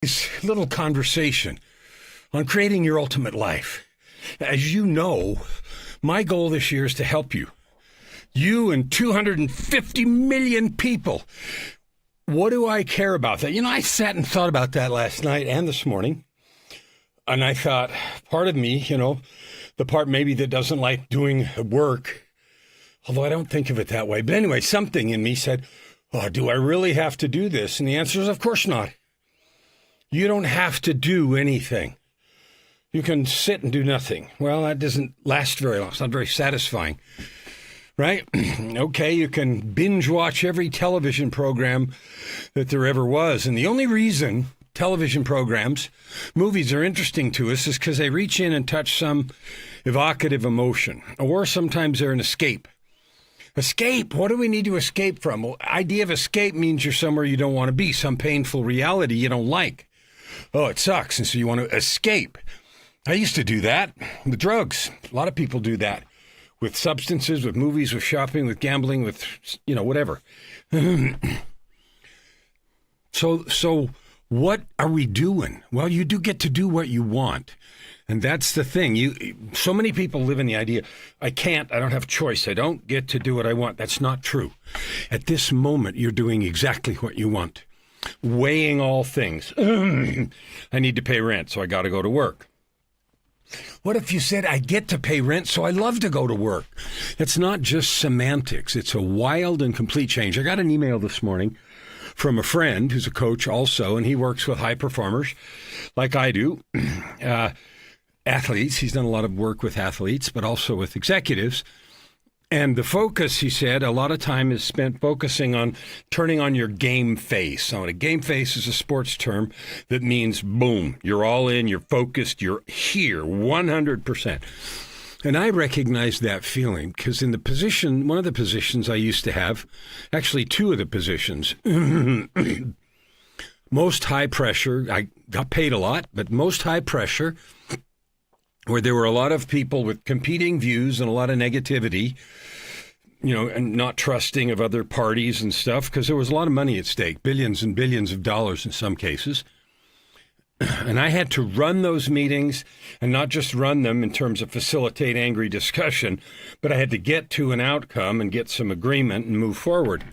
This little conversation on creating your ultimate life. As you know, my goal this year is to help you. You and 250 million people. What do I care about that? I sat and thought about that last night and this morning. And I thought, part of me, the part maybe that doesn't like doing work, although I don't think of it that way. But anyway, something in me said, oh, do I really have to do this? And the answer is, of course not. You don't have to do anything. You can sit and do nothing. Well, that doesn't last very long. It's not very satisfying, right? Okay, you can binge watch every television program that there ever was. And the only reason television programs, movies are interesting to us is because they reach in and touch some evocative emotion. Or sometimes they're an escape. Escape. What do we need to escape from? Well, idea of escape means you're somewhere you don't want to be, some painful reality you don't like. Oh, it sucks. And so you want to escape. I used to do that with drugs. A lot of people do that with substances, with movies, with shopping, with gambling, with, whatever. So what are we doing? Well, you do get to do what you want. And that's the thing. So many people live in the idea, I don't have a choice. I don't get to do what I want. That's not true. At this moment, you're doing exactly what you want. Weighing all things. I need to pay rent, so I got to go to work. What if you said, I get to pay rent, so I love to go to work? It's not just semantics. It's a wild and complete change. I got an email this morning from a friend who's a coach also, and he works with high performers like I do, athletes. He's done a lot of work with athletes, but also with executives. And the focus, he said, a lot of time is spent focusing on turning on your game face. Now, a game face is a sports term that means, boom, you're all in, you're focused, you're here, 100%. And I recognize that feeling because in the position, one of the positions I used to have, actually two of the positions, most high pressure, I got paid a lot, but most high pressure, where there were a lot of people with competing views and a lot of negativity, and not trusting of other parties and stuff, because there was a lot of money at stake, billions and billions of dollars in some cases. And I had to run those meetings and not just run them in terms of facilitate angry discussion, but I had to get to an outcome and get some agreement and move forward.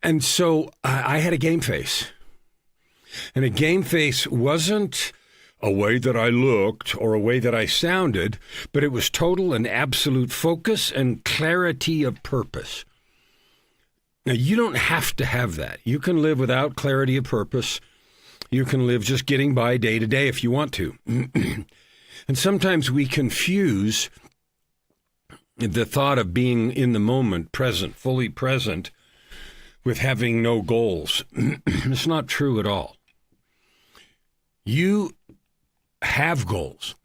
And so I had a game face. And a game face wasn't a way that I looked or a way that I sounded, but it was total and absolute focus and clarity of purpose. Now, you don't have to have that. You can live without clarity of purpose. You can live just getting by day to day if you want to. And sometimes we confuse the thought of being in the moment, present, fully present, with having no goals. It's not true at all. You have goals,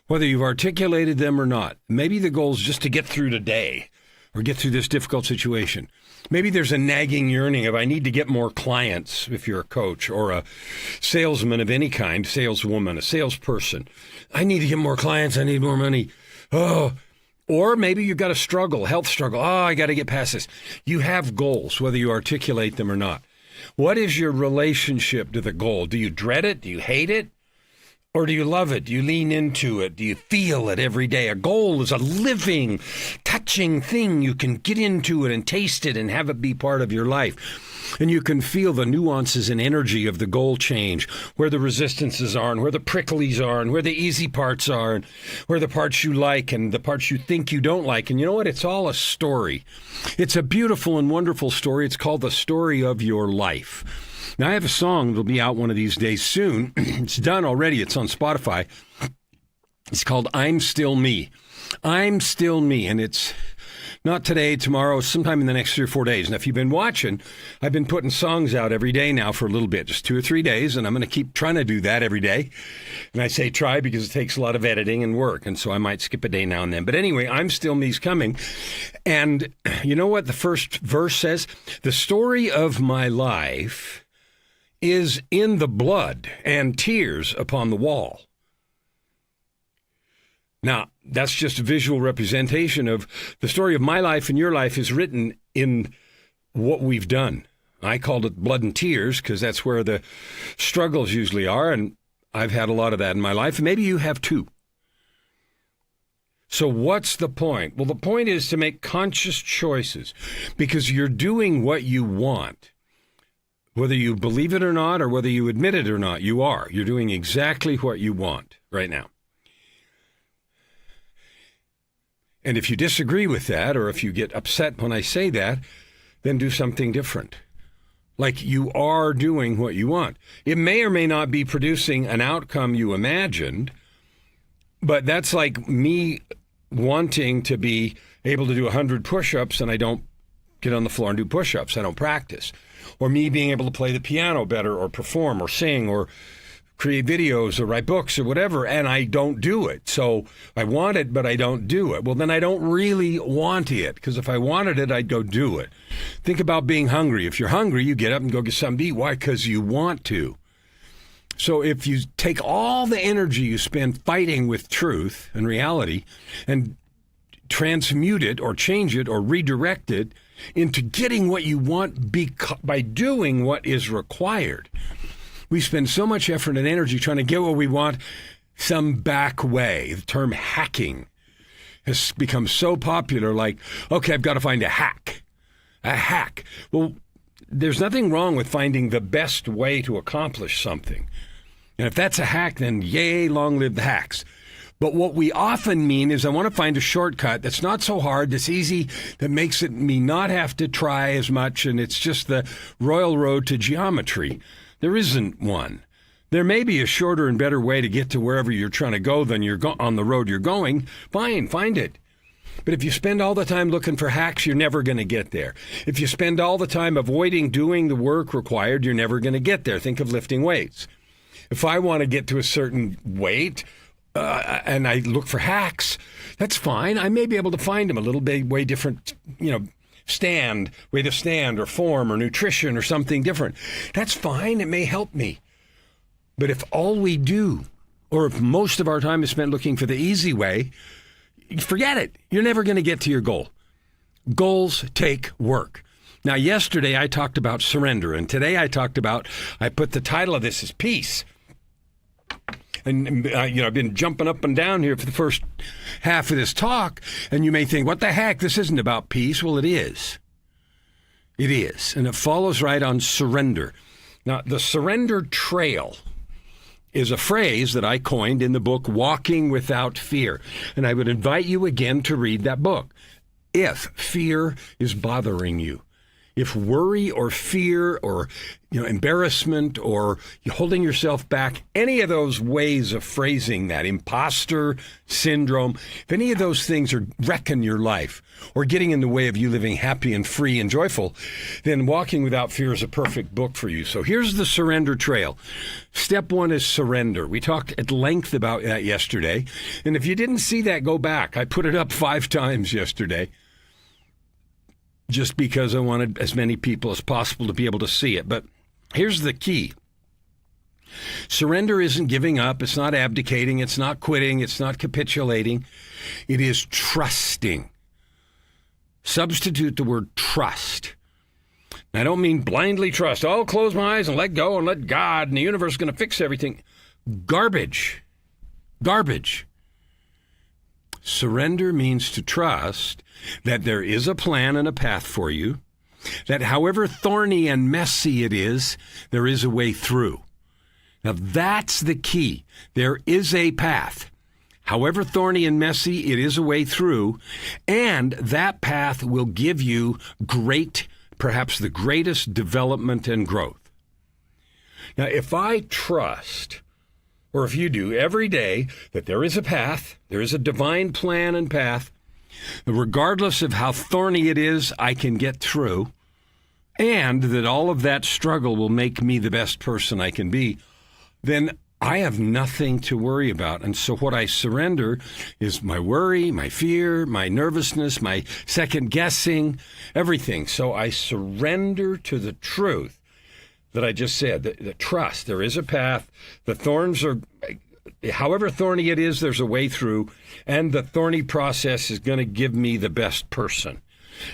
whether you've articulated them or not. Maybe the goal is just to get through today or get through this difficult situation. Maybe there's a nagging yearning of I need to get more clients if you're a coach or a salesman of any kind, saleswoman, a salesperson. I need to get more clients. I need more money. Oh, or maybe you've got a struggle, health struggle. Oh, I got to get past this. You have goals, whether you articulate them or not. What is your relationship to the goal? Do you dread it? Do you hate it? Or do you love it? Do you lean into it? Do you feel it every day? A goal is a living, touching thing. You can get into it and taste it and have it be part of your life. And you can feel the nuances and energy of the goal change, where the resistances are and where the pricklies are and where the easy parts are and where the parts you like and the parts you think you don't like. And you know what? It's all a story. It's a beautiful and wonderful story. It's called the story of your life. Now, I have a song that'll be out one of these days soon. It's done already. It's on Spotify. It's called I'm Still Me. I'm Still Me. And it's not today, tomorrow, sometime in the next 3 or 4 days. And if you've been watching, I've been putting songs out every day now for a little bit, just 2 or 3 days. And I'm going to keep trying to do that every day. And I say try because it takes a lot of editing and work. And so I might skip a day now and then. But anyway, I'm Still Me's coming. And you know what the first verse says? The story of my life is in the blood and tears upon the wall. Now, that's just a visual representation of the story of my life and your life is written in what we've done, I called it blood and tears because that's where the struggles usually are, and I've had a lot of that in my life, and maybe you have too. So what's the point? Well, the point is to make conscious choices because you're doing what you want. Whether you believe it or not, or whether you admit it or not, you are. You're doing exactly what you want right now. And if you disagree with that, or if you get upset when I say that, then do something different. Like you are doing what you want. It may or may not be producing an outcome you imagined, but that's like me wanting to be able to do 100 push-ups and I don't get on the floor and do push-ups. I don't practice. Or me being able to play the piano better or perform or sing or create videos or write books or whatever, and I don't do it. So I want it, but I don't do it. Well, then I don't really want it, because if I wanted it, I'd go do it. Think about being hungry. If you're hungry, you get up and go get something to eat. Why? Because you want to. So if you take all the energy you spend fighting with truth and reality and transmute it or change it or redirect it into getting what you want by doing what is required, we spend so much effort and energy trying to get what we want some back way. The term hacking has become so popular, like, okay, I've got to find a hack. A hack. Well, there's nothing wrong with finding the best way to accomplish something. And if that's a hack, then yay, long live the hacks. But what we often mean is I want to find a shortcut that's not so hard, that's easy, that makes it me not have to try as much, and it's just the royal road to geometry. There isn't one. There may be a shorter and better way to get to wherever you're trying to go than you're on the road you're going. Fine, find it. But if you spend all the time looking for hacks, you're never going to get there. If you spend all the time avoiding doing the work required, you're never going to get there. Think of lifting weights. If I want to get to a certain weight and I look for hacks, that's fine. I may be able to find them a little bit way different, way to stand or form or nutrition or something different. That's fine. It may help me. But if all we do, or if most of our time is spent looking for the easy way, forget it. You're never going to get to your goal. Goals take work. Now, yesterday I talked about surrender, and today I put the title of this as peace. And, I've been jumping up and down here for the first half of this talk, and you may think, what the heck? This isn't about peace. Well, it is. It is. And it follows right on surrender. Now, the surrender trail is a phrase that I coined in the book, Walking Without Fear. And I would invite you again to read that book. If fear is bothering you, if worry or fear or embarrassment or holding yourself back, any of those ways of phrasing that, imposter syndrome, if any of those things are wrecking your life or getting in the way of you living happy and free and joyful, then Walking Without Fear is a perfect book for you. So here's the surrender trail. Step one is surrender. We talked at length about that yesterday. And if you didn't see that, go back. I put it up 5 times yesterday, just because I wanted as many people as possible to be able to see it. But here's the key. Surrender isn't giving up. It's not abdicating. It's not quitting. It's not capitulating. It is trusting. Substitute the word trust. I don't mean blindly trust. I'll close my eyes and let go and let God and the universe is going to fix everything. Garbage. Garbage. Surrender means to trust that there is a plan and a path for you, that however thorny and messy it is, there is a way through. Now that's the key. There is a path. However thorny and messy, it is a way through, and that path will give you perhaps the greatest development and growth. Now, if I trust, or if you do every day, that there is a path, there is a divine plan and path, regardless of how thorny it is, I can get through, and that all of that struggle will make me the best person I can be, then I have nothing to worry about. And so what I surrender is my worry, my fear, my nervousness, my second guessing, everything. So I surrender to the truth that I just said, the trust. There is a path. The thorns are, however thorny it is, there's a way through. And the thorny process is going to give me the best person.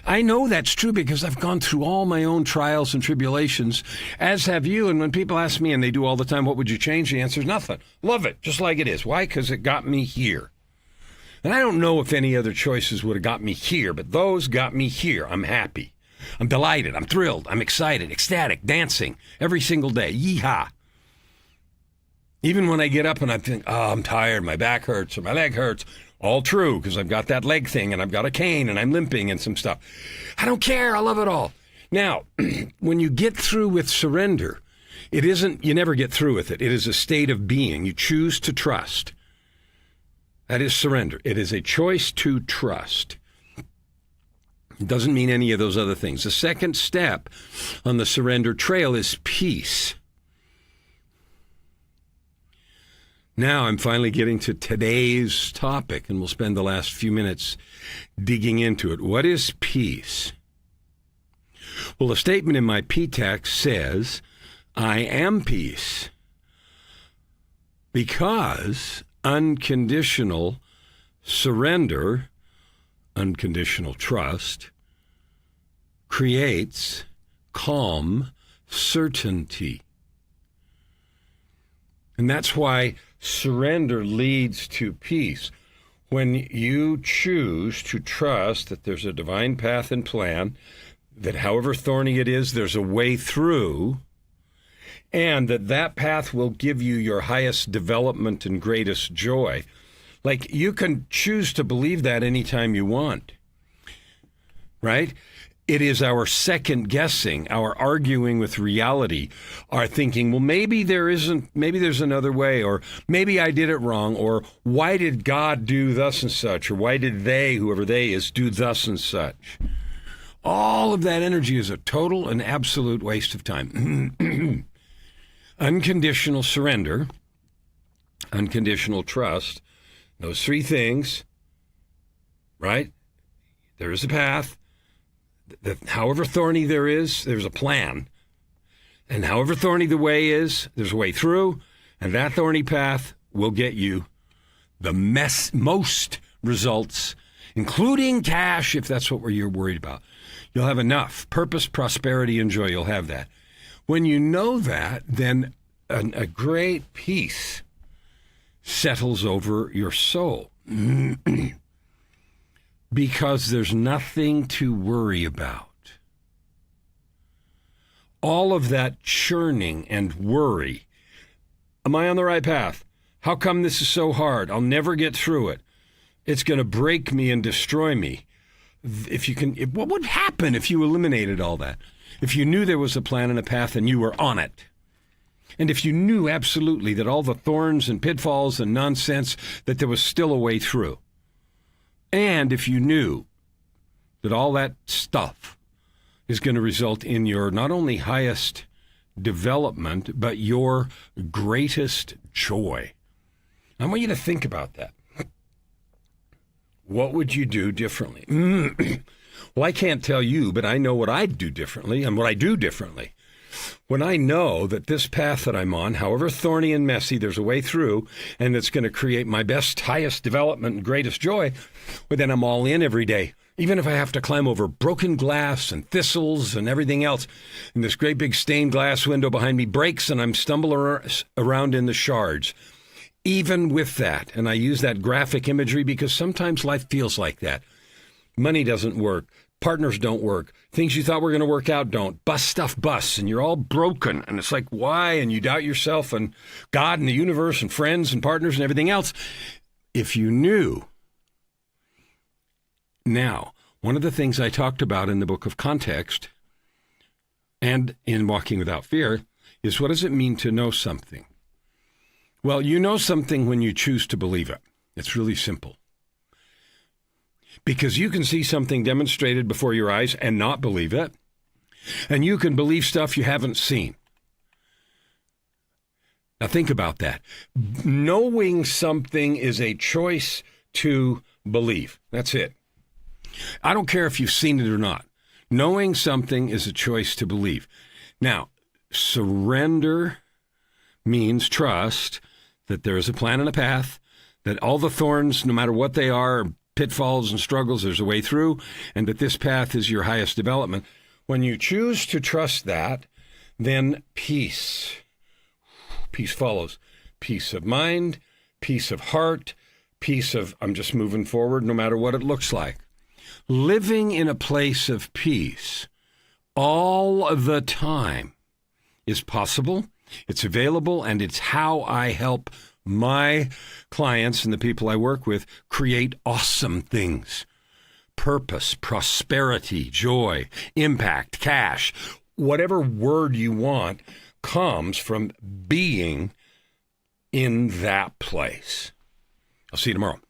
I know that's true because I've gone through all my own trials and tribulations, as have you. And when people ask me, and they do all the time, what would you change? The answer is nothing. Love it, just like it is. Why? Because it got me here. And I don't know if any other choices would have got me here, but those got me here. I'm happy. I'm delighted. I'm thrilled. I'm excited, ecstatic, dancing every single day. Yeehaw. Even when I get up and I think, oh, I'm tired, my back hurts or my leg hurts. All true, because I've got that leg thing and I've got a cane and I'm limping and some stuff. I don't care. I love it all. Now, when you get through with surrender, it isn't, you never get through with it. It is a state of being. You choose to trust. That is surrender. It is a choice to trust. It doesn't mean any of those other things. The second step on the surrender trail is peace. Now I'm finally getting to today's topic, and we'll spend the last few minutes digging into it. What is peace? Well, a statement in my P-text says, I am peace, because unconditional surrender, unconditional trust, creates calm certainty. And that's why surrender leads to peace. When you choose to trust that there's a divine path and plan, that however thorny it is, there's a way through, and that path will give you your highest development and greatest joy. Like, you can choose to believe that anytime you want, right? It is our second guessing, our arguing with reality, our thinking, well, maybe there's another way, or maybe I did it wrong, or why did God do thus and such, or why did they, whoever they is, do thus and such. All of that energy is a total and absolute waste of time. Unconditional surrender, unconditional trust, those three things, right? There is a path. However thorny there's a plan. And however thorny the way is, there's a way through. And that thorny path will get you the most results, including cash, if that's what you're worried about. You'll have enough. Purpose, prosperity, and joy, you'll have that. When you know that, then a great peace settles over your soul. Because there's nothing to worry about. All of that churning and worry. Am I on the right path? How come this is so hard? I'll never get through it. It's going to break me and destroy me. What would happen if you eliminated all that? If you knew there was a plan and a path and you were on it? And if you knew absolutely that all the thorns and pitfalls and nonsense, that there was still a way through? And if you knew that all that stuff is going to result in your not only highest development, but your greatest joy. I want you to think about that. What would you do differently? Well, I can't tell you, but I know what I'd do differently and what I do differently. When I know that this path that I'm on, however thorny and messy, there's a way through, and it's going to create my best, highest development and greatest joy, well, then I'm all in every day. Even if I have to climb over broken glass and thistles and everything else, and this great big stained glass window behind me breaks and I'm stumbling around in the shards. Even with that, and I use that graphic imagery because sometimes life feels like that. Money doesn't work. Partners don't work. Things you thought were going to work out don't. Bust stuff busts, and you're all broken. And it's like, why? And you doubt yourself and God and the universe and friends and partners and everything else. If you knew. Now, one of the things I talked about in the book of Context and in Walking Without Fear is, what does it mean to know something? Well, you know something when you choose to believe it. It's really simple. Because you can see something demonstrated before your eyes and not believe it. And you can believe stuff you haven't seen. Now think about that. Knowing something is a choice to believe. That's it. I don't care if you've seen it or not. Knowing something is a choice to believe. Now, surrender means trust that there is a plan and a path, that all the thorns, no matter what they are pitfalls and struggles. There's a way through, and that this path is your highest development. When you choose to trust that, then peace follows. Peace of mind, peace of heart, peace of I'm just moving forward no matter what it looks like. Living in a place of peace all the time is possible, it's available, and it's how I help my clients and the people I work with create awesome things. Purpose, prosperity, joy, impact, cash, whatever word you want comes from being in that place. I'll see you tomorrow.